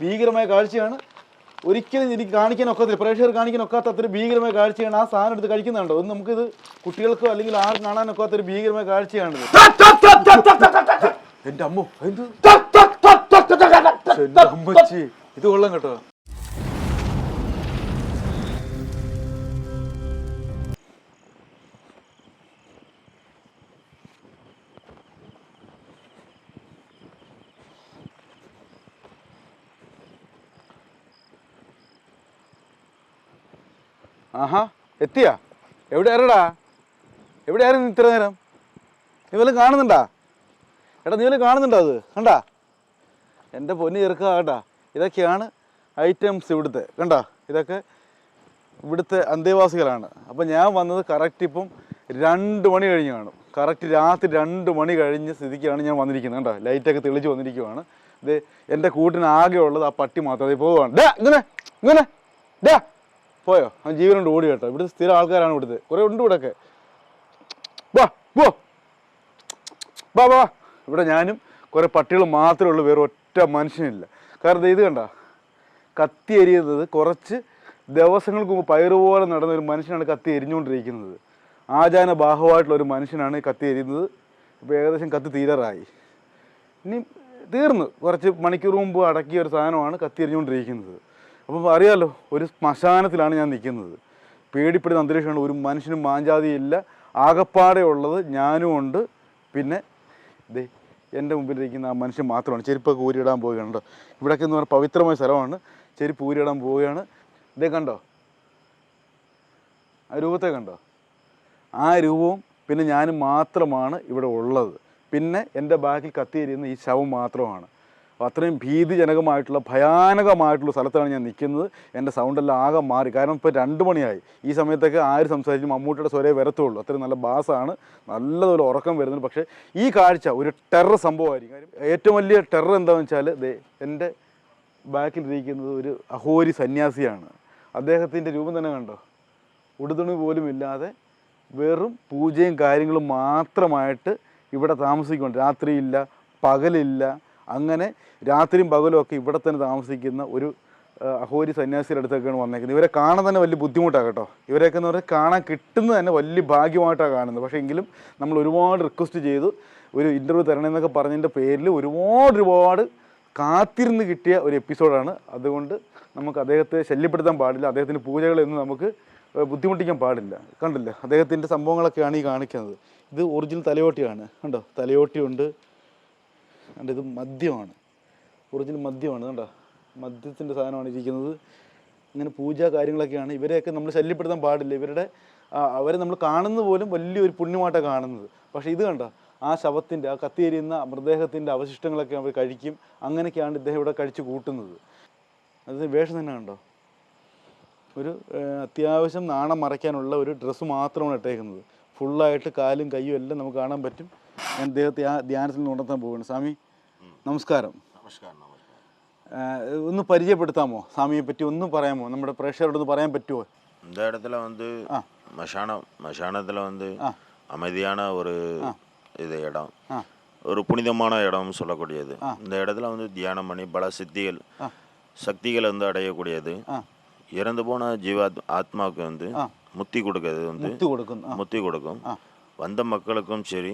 ഭീകരമായ കാഴ്ചയാണ്. ഒരിക്കലും എനിക്ക് കാണിക്കാൻ ഒക്കത്തില്ല, പ്രേക്ഷകർ കാണിക്കാൻ ഒക്കാത്ത അത്ര ഭീകരമായ കാഴ്ചയാണ്. ആ സാധനം എടുത്ത് കഴിക്കുന്നുണ്ടോ? ഒന്ന് നമുക്കിത് കുട്ടികൾക്കോ അല്ലെങ്കിൽ ആരും കാണാനൊക്കാത്തൊരു ഭീകരമായ കാഴ്ചയാണിത്. എന്റെ അമ്മോ, അമ്മച്ചി, ഇത് കൊള്ളാം കേട്ടോ. ആഹാ, എത്തിയാ? എവിടെയായിരുടാ? എവിടെയായിരുന്നു ഇത്ര നേരം? നീ വല്ലതും കാണുന്നുണ്ടാ? എടാ, നീ വല്ലതും കാണുന്നുണ്ടോ? അത് കണ്ടാ? എൻ്റെ പൊന്ന് ചെറുക്കാ കേട്ടാ. ഇതൊക്കെയാണ് ഐറ്റംസ് ഇവിടുത്തെ. കണ്ടാ? ഇതൊക്കെ ഇവിടുത്തെ അന്തേവാസികളാണ്. അപ്പം ഞാൻ വന്നത് കറക്റ്റ് ഇപ്പം 2 മണി കഴിഞ്ഞ് കാണും. കറക്റ്റ് രാത്രി 2 മണി കഴിഞ്ഞ സ്ഥിതിക്കാണ് ഞാൻ വന്നിരിക്കുന്നത്. കണ്ടോ? ലൈറ്റൊക്കെ തെളിച്ച് വന്നിരിക്കുവാണ്. ഇത് എൻ്റെ കൂട്ടിന് ആകെ ഉള്ളത് ആ പട്ടി മാത്രം. അത് പോവുകയാണ്. ഇങ്ങനെ ഇങ്ങനെ പോയോ? ആ ജീവനുണ്ട്, ഓടി കേട്ടോ. ഇവിടുത്തെ സ്ഥിരം ആൾക്കാരാണ് ഇവിടുത്തെ. കുറേ ഉണ്ട് ഇവിടെയൊക്കെ. വാ ഇവിടെ ഞാനും കുറേ പട്ടികൾ മാത്രമേ ഉള്ളൂ, വേറെ ഒറ്റ മനുഷ്യനില്ല. കാരണം ഇത് കണ്ട കത്തി എരിയുന്നത് കുറച്ച് ദിവസങ്ങൾക്ക് മുമ്പ് പയറുപോലെ നടന്ന ഒരു മനുഷ്യനാണ് കത്തി എരിഞ്ഞുകൊണ്ടിരിക്കുന്നത്. ആചാന ബാഹുവായിട്ടുള്ളൊരു മനുഷ്യനാണ് കത്തി എരിയുന്നത്. ഇപ്പോൾ ഏകദേശം കത്തി തീരാറായി. ഇനി തീർന്നു. കുറച്ച് മണിക്കൂർ മുമ്പ് അടക്കിയ ഒരു സാധനമാണ് കത്തി എരിഞ്ഞുകൊണ്ടിരിക്കുന്നത്. അപ്പം അറിയാമല്ലോ, ഒരു ശ്മശാനത്തിലാണ് ഞാൻ നിൽക്കുന്നത്. പേടിപ്പെടുന്ന അന്തരീക്ഷമാണ്. ഒരു മനുഷ്യനും മാഞ്ചാതിയില്ല. ആകപ്പാടെ ഉള്ളത് ഞാനും ഉണ്ട്. പിന്നെ ദേ എൻ്റെ മുമ്പിലിരിക്കുന്ന ആ മനുഷ്യൻ മാത്രമാണ്. ചെരുപ്പൊക്കെ ഊരിയിടാൻ പോവുകയാണ് കേട്ടോ. ഇവിടെയൊക്കെ എന്ന് പറഞ്ഞാൽ പവിത്രമായ സ്ഥലമാണ്. ചെരുപ്പ് ഊരിയിടാൻ പോവുകയാണ്. ഇതേ കണ്ടോ? ആ രൂപത്തെ കണ്ടോ? ആ രൂപവും പിന്നെ ഞാനും മാത്രമാണ് ഇവിടെ ഉള്ളത്. പിന്നെ എൻ്റെ ബാക്കിൽ കത്തിയിരിക്കുന്ന ഈ ശവം മാത്രമാണ്. അത്രയും ഭീതിജനകമായിട്ടുള്ള ഭയാനകമായിട്ടുള്ള സ്ഥലത്താണ് ഞാൻ നിൽക്കുന്നത്. എൻ്റെ സൗണ്ടെല്ലാം ആകെ മാറി. കാരണം ഇപ്പോൾ 2 മണിയായി. ഈ സമയത്തൊക്കെ ആര് സംസാരിക്കും? മമ്മൂട്ടിയുടെ സ്വരേ വരത്തുള്ളൂ. അത്രയും നല്ല ബാസാണ്, നല്ലതുപോലെ ഉറക്കം വരുന്നുണ്ട്. പക്ഷേ ഈ കാഴ്ച ഒരു ടെറർ സംഭവമായിരിക്കും. കാര്യം ഏറ്റവും വലിയ ടെറർ എന്താണെന്ന് വെച്ചാൽ എൻ്റെ ബാക്കിലിരിക്കുന്നത് ഒരു അഹോരി സന്യാസിയാണ്. അദ്ദേഹത്തിൻ്റെ രൂപം തന്നെ കണ്ടോ? ഉടുതുണി പോലും ഇല്ലാതെ വെറും പൂജയും കാര്യങ്ങളും മാത്രമായിട്ട് ഇവിടെ താമസിക്കുന്നുണ്ട്. രാത്രിയില്ല, പകലില്ല. അങ്ങനെ രാത്രിയും പകലും ഒക്കെ ഇവിടെ തന്നെ താമസിക്കുന്ന ഒരു അഹോരി സന്യാസിയുടെ അടുത്തൊക്കെയാണ് വന്നേക്കുന്നത്. ഇവരെ കാണാൻ തന്നെ വലിയ ബുദ്ധിമുട്ടാണ് കേട്ടോ. ഇവരെയൊക്കെ എന്ന് പറഞ്ഞാൽ കാണാൻ കിട്ടുന്നത് തന്നെ വലിയ ഭാഗ്യമായിട്ടാണ് കാണുന്നത്. പക്ഷേ എങ്കിലും നമ്മൾ ഒരുപാട് റിക്വസ്റ്റ് ചെയ്തു, ഒരു ഇൻ്റർവ്യൂ തരണമെന്നൊക്കെ പറഞ്ഞതിൻ്റെ പേരിൽ ഒരുപാട് കാത്തിരുന്ന് കിട്ടിയ ഒരു എപ്പിസോഡാണ്. അതുകൊണ്ട് നമുക്ക് അദ്ദേഹത്തെ ശല്യപ്പെടുത്താൻ പാടില്ല. അദ്ദേഹത്തിൻ്റെ പൂജകളൊന്നും നമുക്ക് ബുദ്ധിമുട്ടിക്കാൻ പാടില്ല. കണ്ടില്ല, അദ്ദേഹത്തിൻ്റെ സംഭവങ്ങളൊക്കെയാണ് ഈ കാണിക്കുന്നത്. ഇത് ഒറിജിനൽ തലയോട്ടിയാണ്. കണ്ടോ? തലയോട്ടിയുണ്ട്. കണ്ടോ? ഇത് മദ്യമാണ്, ഒറിജിനൽ മദ്യമാണ്. കണ്ടോ? മദ്യത്തിൻ്റെ സാധനമാണ് ഇരിക്കുന്നത്. ഇങ്ങനെ പൂജ കാര്യങ്ങളൊക്കെയാണ്. ഇവരെയൊക്കെ നമ്മൾ ശല്യപ്പെടുത്താൻ പാടില്ല. അവരെ നമ്മൾ കാണുന്നത് പോലും വലിയൊരു പുണ്യമായിട്ടാണ് കാണുന്നത്. പക്ഷേ ഇത് കണ്ടോ? ആ ശവത്തിൻ്റെ, ആ കത്തിയെരിയുന്ന മൃതദേഹത്തിൻ്റെ അവശിഷ്ടങ്ങളൊക്കെ അവർ കഴിക്കും. അങ്ങനെയൊക്കെയാണ് ഇദ്ദേഹം ഇവിടെ കഴിച്ച് കൂട്ടുന്നത്. അത് വേഷം തന്നെ കണ്ടോ? ഒരു അത്യാവശ്യം നാണം മറയ്ക്കാനുള്ള ഒരു ഡ്രസ്സ് മാത്രമാണ് ഇട്ടേക്കുന്നത്. ഫുള്ളായിട്ട് കാലും കയ്യും എല്ലാം നമുക്ക് കാണാൻ പറ്റും. ഞാൻ അദ്ദേഹത്തെ ആ ധ്യാനത്തിൽ നിന്ന് ഉണർത്താൻ പോവുകയാണ്. സ്വാമി നമസ്കാരം. ഒന്ന് പരിചയപ്പെടുത്താമോ? സ്വാമിയെ പറ്റി ഒന്ന് പറയാമോ? നമ്മുടെ പ്രേക്ഷകരോടൊന്ന് പറയാൻ പറ്റുമോ? இந்த இடத்துல வந்து மசானத்தில் வந்து அமைதியான ஒரு இது இடம், ஒரு புனிதமான இடம்னு சொல்லக்கூடியது. இந்த இடத்துல வந்து தியானம் பண்ணி பல சக்திகளை வந்து அடையக்கூடியது. இறந்து போன ஆத்மாவுக்கு வந்து முத்தி கொடுக்கிறது வந்து முத்தி கொடுக்கும். வந்த மக்களுக்கும் சரி,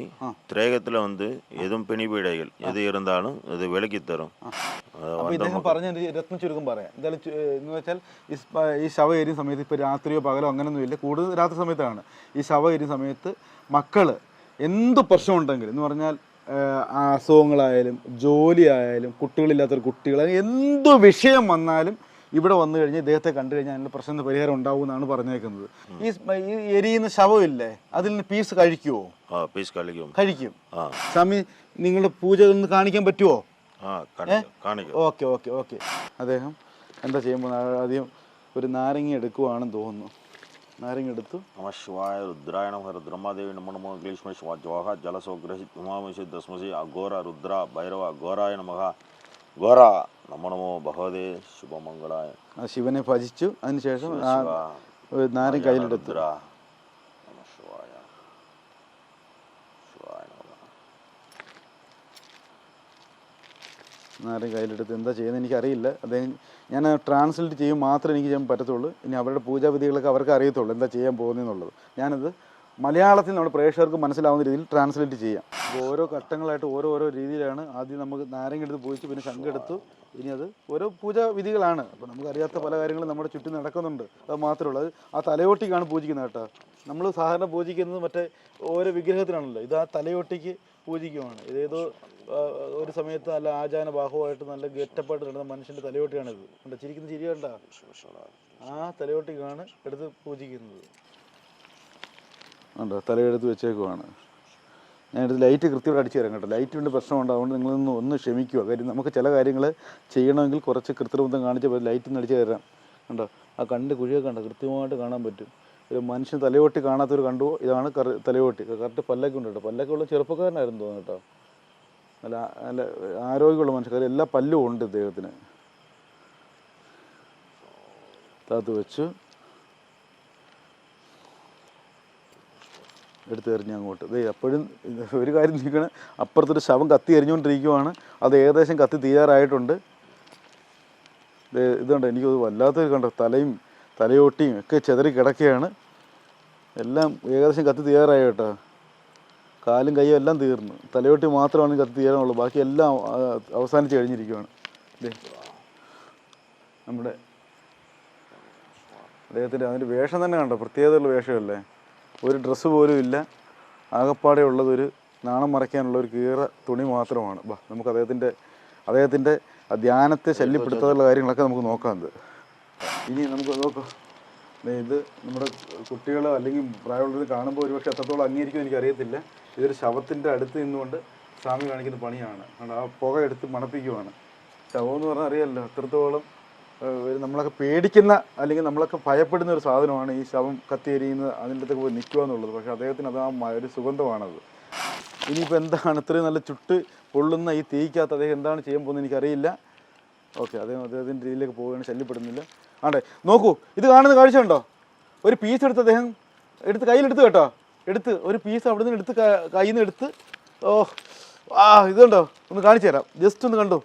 திரேகத்தில் வந்து എതും പിണിപീടകൾ എത് ഇരുന്നാലും ഇത് വിലക്കി തരും. ഇദ്ദേഹം പറഞ്ഞ രത്ന ചുരുക്കം പറയാം. എന്തായാലും എന്ന് വെച്ചാൽ ഈ ശവം എരിയും സമയത്ത് ഇപ്പോൾ രാത്രിയോ പകലോ അങ്ങനെയൊന്നുമില്ല, കൂടുതൽ രാത്രി സമയത്താണ്. ഈ ശവം എരിയും സമയത്ത് മക്കൾ എന്ത് പ്രശ്നമുണ്ടെങ്കിലും എന്ന് പറഞ്ഞാൽ അസുഖങ്ങളായാലും ജോലി ആയാലും കുട്ടികളില്ലാത്തൊരു കുട്ടികളായാലും എന്ത് വിഷയം വന്നാലും ഇവിടെ വന്നു കഴിഞ്ഞാൽ ഇദ്ദേഹത്തെ കണ്ടു കഴിഞ്ഞാൽ അതിൻ്റെ പ്രശ്നത്തിന് പരിഹാരം ഉണ്ടാവും എന്നാണ് പറഞ്ഞേക്കുന്നത്. ഈ എരിയുന്ന ശവമില്ലേ, അതിൽ നിന്ന് പീസ് കഴിക്കുമോ? കഴിക്കും. സ്വാമി, നിങ്ങളുടെ പൂജ ഒന്ന് കാണിക്കാൻ പറ്റുമോ? ഓക്കെ. അദ്ദേഹം എന്താ ചെയ്യുമ്പോൾ ആദ്യം ഒരു നാരങ്ങ എടുക്കുവാണെന്ന് തോന്നുന്നു. നാരങ്ങ എടുത്തു. നമഃശിവായ രുദ്രായ നമഃ രുദ്രമാദേവി നമോ നമോ ഗ്ലീഷ്മ ശിവ ജ്വാഹ ജലസോഗ്രഹി ഉമാമശി ദസ്മസി അഘോര രുദ്ര ഭൈരവ ഘോരായ നമഃ ഘോര നമോ നമോ ഭഗവതേ ശുഭമംഗളായ. ശിവനെ ഭജിച്ചു. അതിനുശേഷം നാരങ്ങ കയ്യിലെടുത്തു. നാരങ്ങ കയ്യിലെടുത്ത് എന്താ ചെയ്യുന്നത് എനിക്കറിയില്ല. അദ്ദേഹം ഞാൻ ട്രാൻസ്ലേറ്റ് ചെയ്യും മാത്രമേ എനിക്ക് ചെയ്യാൻ പറ്റത്തുള്ളൂ. ഇനി അവരുടെ പൂജാവിധികളൊക്കെ അവർക്ക് അറിയത്തുള്ളൂ എന്താ ചെയ്യാൻ പോകുന്നതെന്നുള്ളത്. ഞാനത് മലയാളത്തിൽ നമ്മുടെ പ്രേക്ഷകർക്ക് മനസ്സിലാവുന്ന രീതിയിൽ ട്രാൻസ്ലേറ്റ് ചെയ്യാം. അപ്പോൾ ഓരോ ഘട്ടങ്ങളായിട്ട് ഓരോ രീതിയിലാണ്. ആദ്യം നമുക്ക് നാരങ്ങ എടുത്ത് പൂജിച്ചു, പിന്നെ ശംഖെടുത്തു. ഇനി അത് ഓരോ പൂജാവിധികളാണ്. അപ്പോൾ നമുക്കറിയാത്ത പല കാര്യങ്ങളും നമ്മുടെ ചുറ്റും നടക്കുന്നുണ്ട്. അത് മാത്രമേ ഉള്ളൂ. അത് ആ തലയോട്ടിക്കാണ് പൂജിക്കുന്നത് കേട്ടോ. നമ്മൾ സാധാരണ പൂജിക്കുന്നത് മറ്റേ ഓരോ വിഗ്രഹത്തിനാണല്ലോ. ഇത് ആ തലയോട്ടിക്ക് പൂജിക്കുവാണ്. ഇതേതോ ഒരു സമയത്ത് നല്ല ആചാര ബാഹുവായിട്ട് നല്ല ഗെറ്റപ്പായിട്ട് കിടന്ന മനുഷ്യൻ്റെ തലയോട്ടിയാണിത്. കണ്ടോ, ചിരിക്കുന്ന ചിരി കണ്ട, ആ തലയോട്ടിക്കാണ് എടുത്ത് പൂജിക്കുന്നത്. ഉണ്ടോ, തലയെടുത്ത് വെച്ചേക്കുവാണ്. ഞാനെടുത്ത് ലൈറ്റ് കൃത്യമായിട്ട് അടിച്ചു തരാം കേട്ടോ. ലൈറ്റിൻ്റെ പ്രശ്നമുണ്ട്, അതുകൊണ്ട് നിങ്ങളൊന്ന് ഒന്ന് ക്ഷമിക്കുക. കാര്യം നമുക്ക് ചില കാര്യങ്ങൾ ചെയ്യണമെങ്കിൽ കുറച്ച് കൃത്രിമത്വം കാണിച്ച് ലൈറ്റിൽ അടിച്ചു തരാം. കണ്ടോ, ആ കണ്ട് കുഴിയൊക്കെ കണ്ടോ, കൃത്യമായിട്ട് കാണാൻ പറ്റും. ഒരു മനുഷ്യൻ തലയോട്ടി കാണാത്തവർ കണ്ടു. ഇതാണ് തലയോട്ടി. കറക്റ്റ് പല്ലൊക്കെ ഉണ്ട് കേട്ടോ. പല്ലൊക്കെയുള്ള ചെറുപ്പക്കാരനായിരുന്നു തോന്നുന്നു കേട്ടോ. നല്ല നല്ല ആരോഗ്യമുള്ള മനുഷ്യർ, എല്ലാ പല്ലും ഉണ്ട് ഇദ്ദേഹത്തിന്. താത്ത് വെച്ചു, എടുത്തെറിഞ്ഞ് അങ്ങോട്ട്. അപ്പോഴും ഒരു കാര്യം നിൽക്കണം, അപ്പുറത്തൊരു ശവം കത്തി എറിഞ്ഞുകൊണ്ടിരിക്കുവാണ്. അത് ഏകദേശം കത്തി തീരാറായിട്ടുണ്ട്. ഇതുണ്ട്, എനിക്കത് വല്ലാത്തൊരു കണ്ടോ, തലയോട്ടിയും ഒക്കെ ചെതറി കിടക്കുകയാണ്. എല്ലാം ഏകദേശം കത്തി തീരാറായി കേട്ടോ. കാലും കൈയും എല്ലാം തീർന്നു. തലയോട്ടി മാത്രമാണ് കത്തി തീരാനുള്ളൂ. ബാക്കി എല്ലാം അവസാനിച്ച് കഴിഞ്ഞിരിക്കുകയാണ്. നമ്മുടെ അദ്ദേഹത്തിൻ്റെ അതിൻ്റെ വേഷം തന്നെ കണ്ടോ, പ്രത്യേകതയുള്ള വേഷമല്ലേ. ഒരു ഡ്രസ്സ് പോലും ഇല്ല. ആകപ്പാടെ ഉള്ളതൊരു നാണം മറയ്ക്കാനുള്ള ഒരു കീറ തുണി മാത്രമാണ്. നമുക്ക് അദ്ദേഹത്തിൻ്റെ ധ്യാനത്തെ ശല്യപ്പെടുത്താനുള്ള കാര്യങ്ങളൊക്കെ നമുക്ക് നോക്കാം. ഇനി നമുക്ക് നോക്കാം. ഇത് നമ്മുടെ കുട്ടികൾ അല്ലെങ്കിൽ പ്രായമുള്ളവർ കാണുമ്പോൾ ഒരുപക്ഷെ എത്രത്തോളം അംഗീകരിക്കുമെന്ന് എനിക്കറിയത്തില്ല. ഇതൊരു ശവത്തിൻ്റെ അടുത്ത് നിന്നുകൊണ്ട് സ്വാമി കാണിക്കുന്ന പണിയാണ്. ആ പുക എടുത്ത് മണപ്പിക്കുവാണ്. ശവം എന്ന് പറഞ്ഞാൽ അറിയാമല്ലോ എത്രത്തോളം നമ്മളൊക്കെ പേടിക്കുന്ന അല്ലെങ്കിൽ നമ്മളൊക്കെ ഭയപ്പെടുന്ന ഒരു സാധനമാണ് ഈ ശവം കത്തിയെരിയുന്നത്, അതിൻ്റെ അടുത്തൊക്കെ പോയി നിൽക്കുക എന്നുള്ളത്. പക്ഷേ അദ്ദേഹത്തിന് അത് ഒരു സുഗന്ധമാണത്. ഇനിയിപ്പോൾ എന്താണ് ഇത്രയും നല്ല ചുട്ട് പൊള്ളുന്ന ഈ തീക്കകത്ത് അദ്ദേഹം എന്താണ് ചെയ്യാൻ പോകുന്നത് എനിക്കറിയില്ല. ഓക്കെ, അദ്ദേഹത്തിൻ്റെ രീതിയിലേക്ക് പോവുകയാണ്, ശല്യപ്പെടുന്നില്ല. ആണ്ടെ നോക്കൂ, ഇത് കാണുന്ന കാഴ്ച ഉണ്ടോ. ഒരു പീസ് എടുത്ത് അദ്ദേഹം കയ്യിലെടുത്ത് കേട്ടോ. ഒരു പീസ് അവിടെ നിന്ന് കയ്യിൽ നിന്ന് എടുത്ത് ഇത് കണ്ടോ, ഒന്ന് കാണിച്ചു തരാം. ജസ്റ്റ് ഒന്ന് കണ്ടോ,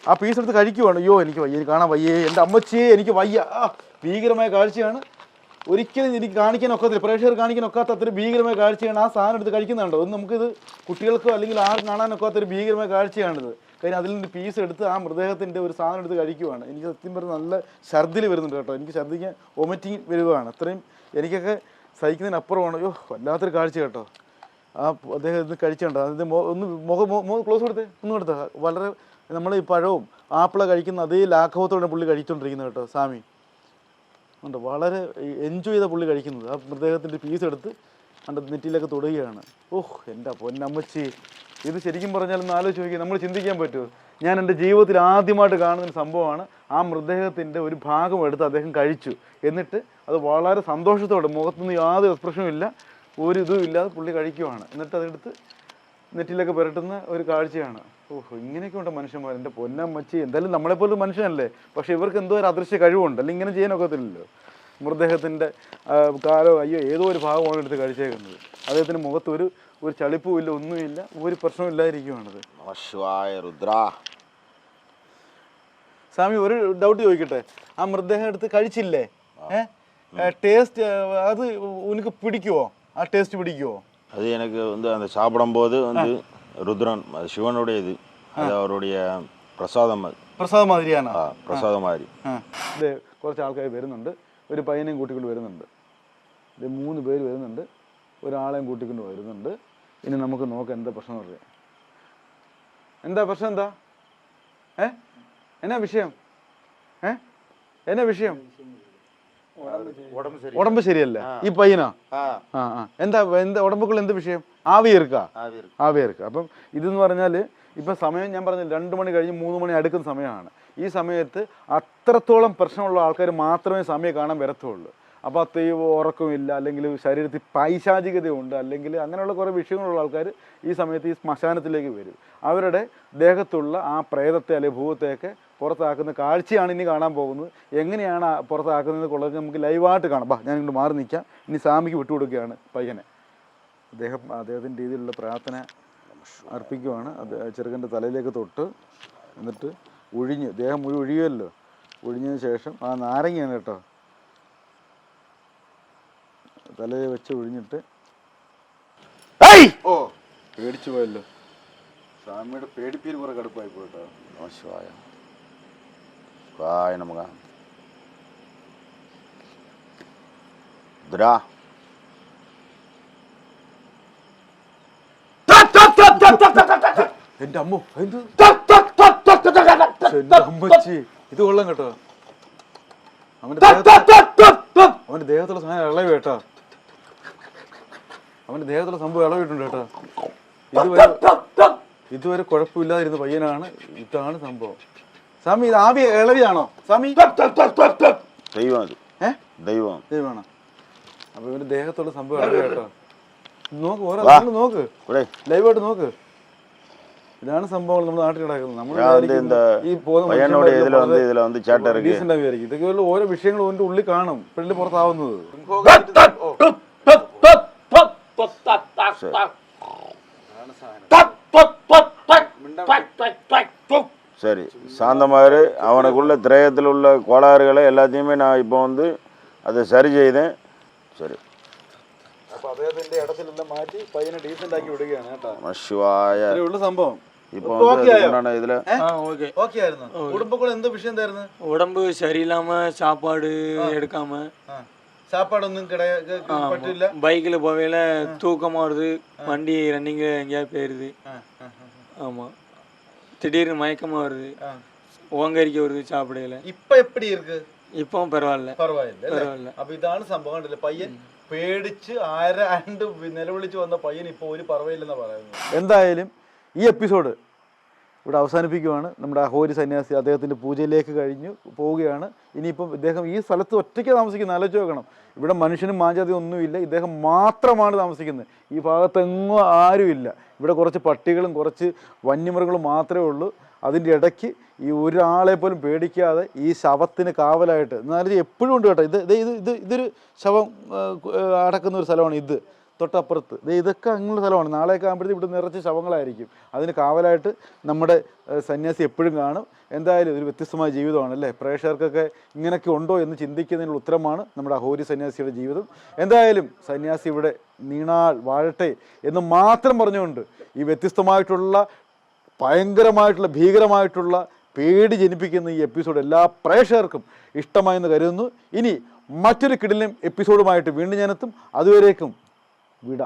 ആ പീസ് എടുത്ത് കഴിക്കുവാണ്. അയ്യോ എനിക്ക് വയ്യ, എനിക്ക് കാണാൻ വയ്യേ, എൻ്റെ അമ്മച്ചിയെ എനിക്ക് വയ്യ. ഭീകരമായ കാഴ്ചയാണ്. ഒരിക്കലും എനിക്ക് കാണിക്കാൻ ഒക്കത്തില്ല, പ്രേക്ഷകർ കാണിക്കാൻ ഒക്കാത്ത അത്ര ഭീകരമായ കാഴ്ചയാണ്. ആ സാധനം എടുത്ത് കഴിക്കുന്നുണ്ടോ. ഒന്ന് നമുക്കിത് കുട്ടികൾക്കോ അല്ലെങ്കിൽ ആർക്കും കാണാനൊക്കാത്തൊരു ഭീകരമായ കാഴ്ചയാണിത്. കാര്യം അതിൽ നിന്ന് പീസ് എടുത്ത് ആ മൃതദേഹത്തിൻ്റെ ഒരു സാധനം എടുത്ത് കഴിക്കുവാണ്. എനിക്ക് സത്യം പറഞ്ഞാൽ നല്ല ഛർദിൽ വരുന്നുണ്ട് കേട്ടോ. എനിക്ക് ഛർദിക്കാൻ വൊമിറ്റിങ് വരുവാണ്. അത്രയും എനിക്കൊക്കെ സഹിക്കുന്നതിനപ്പുറമാണ്. അയ്യോ വല്ലാത്തൊരു കാഴ്ച കേട്ടോ. ആ അദ്ദേഹം ഇത് കഴിച്ചുണ്ടോ. അതിൻ്റെ ഒന്ന് മുഖം ക്ലോസ് കൊടുത്തേ, ഒന്നും കൊടുത്താൽ വളരെ നമ്മൾ ഈ പഴവും ആപ്പിള കഴിക്കുന്ന അതേ ലാഘവത്തോടെ പുള്ളി കഴിച്ചുകൊണ്ടിരിക്കുന്നത് കേട്ടോ. സ്വാമി ഉണ്ട്, വളരെ എൻജോയ് ചെയ്ത പുള്ളി കഴിക്കുന്നത്. ആ മൃതദേഹത്തിൻ്റെ പീസ് എടുത്ത് അതിൻ്റെ നെറ്റിയിലൊക്കെ തൊടുകയാണ്. എൻ്റെ പൊന്നമ്മച്ചി, ഇത് ശരിക്കും പറഞ്ഞാൽ ഒന്ന് ആലോചിച്ച് നോക്കി, നമ്മൾ ചിന്തിക്കാൻ പറ്റുമോ. ഞാൻ എൻ്റെ ജീവിതത്തിൽ ആദ്യമായിട്ട് കാണുന്നൊരു സംഭവമാണ്. ആ മൃതദേഹത്തിൻ്റെ ഒരു ഭാഗം എടുത്ത് അദ്ദേഹം കഴിച്ചു. എന്നിട്ട് അത് വളരെ സന്തോഷത്തോടെ, മുഖത്തൊന്നും യാതൊരു എക്സ്പ്രഷനും ഇല്ല, ഒരു ഇതും ഇല്ലാതെ പുള്ളി കഴിക്കുവാണ്. എന്നിട്ട് അതെടുത്ത് നെറ്റിലൊക്കെ പുരട്ടുന്ന ഒരു കാഴ്ചയാണ്. ഇങ്ങനെയൊക്കെ ഉണ്ട് മനുഷ്യന്മാർ. എൻ്റെ പൊന്നമ്മച്ചി, എന്തായാലും നമ്മളെപ്പോലൊരു മനുഷ്യനല്ലേ. പക്ഷേ ഇവർക്ക് എന്തോ ഒരു അദൃശ്യ കഴിവുണ്ട്, അല്ലെങ്കിൽ ഇങ്ങനെ ചെയ്യാനൊക്കത്തില്ലല്ലോ. മൃതദേഹത്തിൻ്റെ കാലോ അയ്യോ ഏതോ ഒരു ഭാഗമാണ് എടുത്ത് കഴിച്ചേക്കുന്നത്. അദ്ദേഹത്തിൻ്റെ മുഖത്ത് ഒരു ചളിപ്പും ഇല്ല, ഒന്നുമില്ല, ഒരു പ്രശ്നവും ഇല്ലാതിരിക്കുവാണത്. സ്വാമി ഒരു ഡൗട്ട് ചോദിക്കട്ടെ, ആ മൃതദേഹം എടുത്ത് കഴിച്ചില്ലേ, ടേസ്റ്റ് അത് ഉനക്ക് പിടിക്കുവോ? ആ ടേസ്റ്റ് പിടിക്കുവോ? அது எனக்கு அந்த சாப்பிடும்போது ருத்ரன் சிவனுடைய இது, அது அவருடைய பிரசாதம். പ്രസാദം മാതിരിയാണ്. പ്രസാദം മാതിരി. ഇത് കുറച്ച് ആൾക്കാർ വരുന്നുണ്ട്, ഒരു പയ്യനെയും കൂട്ടിക്കൊണ്ട് വരുന്നുണ്ട്. ഇത് 3 പേര് വരുന്നുണ്ട്, ഒരാളെയും കൂട്ടിക്കൊണ്ട് വരുന്നുണ്ട്. ഇനി നമുക്ക് നോക്കാം എന്താ പ്രശ്നം പറയാം. എന്താ പ്രശ്നം? എന്താ എന്നാ വിഷയം? എന്നാ വിഷയം? ഉടമ്പ് ശരിയല്ല ഈ പയ്യനാ? എന്താ ഉടമ്പുക്കുള്ള എന്ത് വിഷയം? ആവിയേർക്ക. അപ്പം ഇതെന്ന് പറഞ്ഞാൽ ഇപ്പം സമയം ഞാൻ പറഞ്ഞില്ല, 2 മണി കഴിഞ്ഞ് 3 മണി അടുക്കുന്ന സമയമാണ്. ഈ സമയത്ത് അത്രത്തോളം പ്രശ്നമുള്ള ആൾക്കാർ മാത്രമേ സമയം കാണാൻ വരത്തുള്ളൂ. അപ്പോൾ അത്രയും ഉറക്കമില്ല, അല്ലെങ്കിൽ ശരീരത്തിൽ പൈശാചികതയുണ്ട്, അല്ലെങ്കിൽ അങ്ങനെയുള്ള കുറേ വിഷയങ്ങളുള്ള ആൾക്കാർ ഈ സമയത്ത് ഈ ശ്മശാനത്തിലേക്ക് വരും. അവരുടെ ദേഹത്തുള്ള ആ പ്രേതത്തെ അല്ലെങ്കിൽ ഭൂതത്തെയൊക്കെ പുറത്താക്കുന്ന കാഴ്ചയാണ് ഇനി കാണാൻ പോകുന്നത്. എങ്ങനെയാണ് പുറത്താക്കുന്നത് കൊള്ളത് നമുക്ക് ലൈവായിട്ട് കാണാം. ഞാൻ ഇങ്ങോട്ട് മാറി നിൽക്കാം. ഇനി സ്വാമിക്ക് വിട്ടുകൊടുക്കുകയാണ് പയ്യനെ. അദ്ദേഹത്തിൻ്റെ രീതിയിലുള്ള പ്രാർത്ഥന അർപ്പിക്കുവാണ്. ചെറുക്കൻ്റെ തലയിലേക്ക് തൊട്ട് എന്നിട്ട് ഒഴിഞ്ഞ് ദേഹം മുഴുവൻ ഒഴിയുമല്ലോ. ഒഴിഞ്ഞതിന് ശേഷം ആ നാരങ്ങയാണ് കേട്ടോ തലയിൽ വെച്ച് ഒഴിഞ്ഞിട്ട് ഓ പേടിച്ചു പോയല്ലോ. സ്വാമിയുടെ പേടിപ്പീര് കുറെ കടുപ്പായി പോയിട്ടോ. ശിവായ ശിവായ നമഃ. ദ്രാ എന്റെ അമ്മോ എന്ത് അമ്മച്ചി ഇത് കൊള്ളാം കേട്ടോ. അവന്റെ ദേഹത്തുള്ള സാധനം ഇളവ് കേട്ടോ. അവന്റെ ദേഹത്തുള്ള സംഭവം ഇളവിട്ടുണ്ട് കേട്ടോ. ഇതുവരെ കുഴപ്പമില്ലാതിരുന്ന പയ്യനാണ്. ഇതാണ് സംഭവം. സ്വാമി ഇത് ആവി ഇളവിയാണോ സ്വാമി? ദൈവം അത് ദൈവമാണോ? അപ്പൊ ഇവന്റെ ദേഹത്തുള്ള സംഭവം ഇളവ് കേട്ടോ. നോക്ക് ഓരോ നോക്ക് ലൈവായിട്ട് നോക്ക്. ഇതാണ് സംഭവങ്ങൾ നമ്മുടെ നാട്ടിൽ നടക്കുന്നത്. നമ്മൾ ഇതൊക്കെ ഓരോ വിഷയങ്ങൾ ഓന്റെ ഉള്ളിൽ കാണും, പെണ്ണിൽ പുറത്താവുന്നത്. சரி சாந்தமாரு அவனுக்குள்ள திரயத்தில் உள்ள கோளாறுகளை எல்லாத்தையுமே நான் இப்போ வந்து அதை சரி செய்தேன். சரி അപ്പോൾ അദ്ദേഹത്തിന്റെ ഇടത്തിലെല്ലാം മാറ്റി പയ്യനെ ഡീസന്റ് ആക്കി വിടുകയാണ് കേട്ടോ. ശിവായ ഉള്ള സംഭവം இப்போ வந்து என்னன்னா இதுல ஓகே ஆயிருந்தா. உடம்புக்குள்ள எந்த விஷயம் இருந்தாருன்னு? உடம்பு சரியில்லாம சாப்பாடு எடுக்காம சாப்பாடு ஒன்றும் பட்டில்ல. பைக்கில் போவையில தூக்கமா வருது, வண்டி ரன்னிங்ல எங்கேயாவது போயிருது. ஆமா திடீர்னு மயக்கமா வருது, ஓங்கரிக்க வருது சாப்பிடையில. இப்ப எப்படி இருக்கு? இப்போ பரவாயில்ல. അപ്പൊ ഇതാണ് സംഭവം കണ്ടില്ലേ. പയ്യൻ പേടിച്ച് ആരാണ്ട് നിലവിളിച്ച് വന്ന പയ്യൻ ഇപ്പൊ ഒരു പറവയില്ലെന്നാ പറയുന്നത്. എന്തായാലും ഈ എപ്പിസോഡ് ഇവിടെ അവസാനിപ്പിക്കുകയാണ്. നമ്മുടെ അഹോരി സന്യാസി അദ്ദേഹത്തിൻ്റെ പൂജയിലേക്ക് കഴിഞ്ഞു പോവുകയാണ്. ഇനിയിപ്പം ഇദ്ദേഹം ഈ സ്ഥലത്ത് ഒറ്റയ്ക്ക് താമസിക്കുന്നത്. ആലോചിച്ച് നോക്കണം. ഇവിടെ മനുഷ്യനും മാഞ്ചാതി ഒന്നുമില്ല, ഇദ്ദേഹം മാത്രമാണ് താമസിക്കുന്നത്. ഈ ഭാഗത്തെങ്ങും ആരുമില്ല. ഇവിടെ കുറച്ച് പട്ടികളും കുറച്ച് വന്യമൃഗങ്ങളും മാത്രമേ ഉള്ളൂ. അതിൻ്റെ ഇടയ്ക്ക് ഈ ഒരാളെ പോലും പേടിക്കാതെ ഈ ശവത്തിന് കാവലായിട്ട് എന്നാലും എപ്പോഴും ഉണ്ട് കേട്ടോ. ഇതൊരു ശവം അടക്കുന്ന ഒരു സ്ഥലമാണ്. ഇത് തൊട്ടപ്പുറത്ത് ഇതൊക്കെ അങ്ങനെയുള്ള സ്ഥലമാണ്. നാളെയൊക്കെ ആകുമ്പോഴത്തേക്ക് ഇവിടെ നിറച്ച് ശവങ്ങളായിരിക്കും. അതിന് കാവലായിട്ട് നമ്മുടെ സന്യാസി എപ്പോഴും കാണും. എന്തായാലും ഒരു വ്യത്യസ്തമായ ജീവിതമാണ് അല്ലേ. പ്രേക്ഷകർക്കൊക്കെ ഇങ്ങനെയൊക്കെ ഉണ്ടോ എന്ന് ചിന്തിക്കുന്നതിനുള്ള ഉത്തരമാണ് നമ്മുടെ അഹോരി സന്യാസിയുടെ ജീവിതം. എന്തായാലും സന്യാസി ഇവിടെ നീണാൾ വാഴട്ടെ എന്ന് മാത്രം പറഞ്ഞുകൊണ്ട് ഈ വ്യത്യസ്തമായിട്ടുള്ള ഭയങ്കരമായിട്ടുള്ള ഭീകരമായിട്ടുള്ള പേടി ജനിപ്പിക്കുന്ന ഈ എപ്പിസോഡ് എല്ലാ പ്രേക്ഷകർക്കും ഇഷ്ടമായെന്ന് കരുതുന്നു. ഇനി മറ്റൊരു കിടിലൻ എപ്പിസോഡുമായിട്ട് വീണ്ടും ഞാനെത്തും. അതുവരേക്കും വിട.